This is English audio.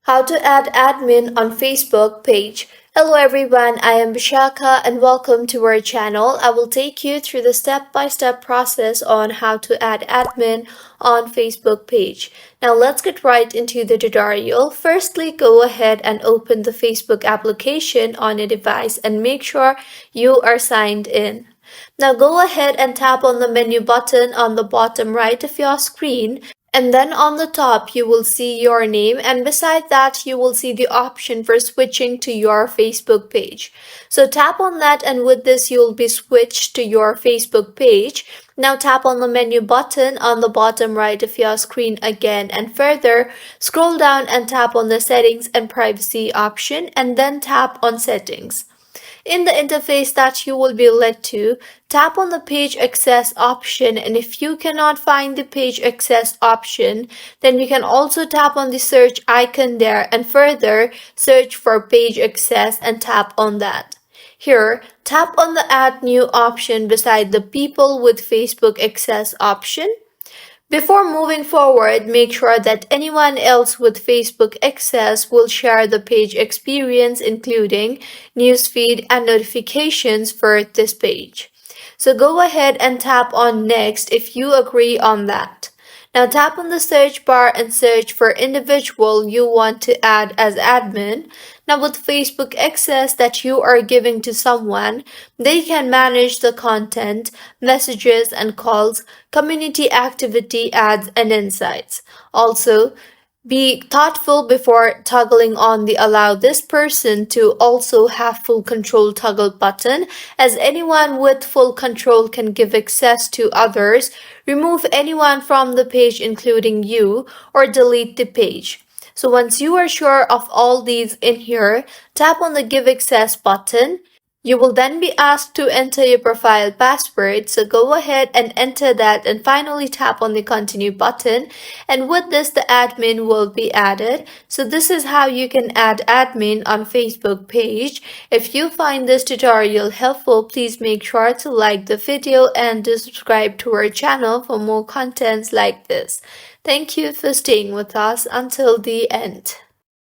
How to add admin on Facebook page. Hello everyone, I am Vishaka and welcome to our channel. I will take you through the step-by-step process on how to add admin on Facebook page. Now let's get right into the tutorial. Firstly, go ahead and open the Facebook application on a device and make sure you are signed in. Now go ahead and tap on the menu button on the bottom right of your screen, and then on the top you will see your name, and beside that you will see the option for switching to your Facebook page. So tap on that, and with this you'll be switched to your Facebook page. Now tap on the menu button on the bottom right of your screen again, and further scroll down and tap on the settings and privacy option, and then tap on settings. In the interface that you will be led to, tap on the page access option, and if you cannot find the page access option, then you can also tap on the search icon there and further search for page access and tap on that. Here, tap on the add new option beside the people with Facebook access option. Before moving forward, make sure that anyone else with Facebook access will share the page experience, including newsfeed and notifications for this page. So go ahead and tap on next if you agree on that. Now tap on the search bar and search for individual you want to add as admin. Now with Facebook access that you are giving to someone, they can manage the content, messages and calls, community activity, ads and insights. Also, be thoughtful before toggling on the allow this person to also have full control toggle button, as anyone with full control can give access to others, remove anyone from the page including you, or delete the page. So once you are sure of all these in here, tap on the give access button. You will then be asked to enter your profile password, so go ahead and enter that and finally tap on the continue button, and with this the admin will be added. So this is how you can add admin on Facebook page. If you find this tutorial helpful, please make sure to like the video and to subscribe to our channel for more contents like this. Thank you for staying with us until the end.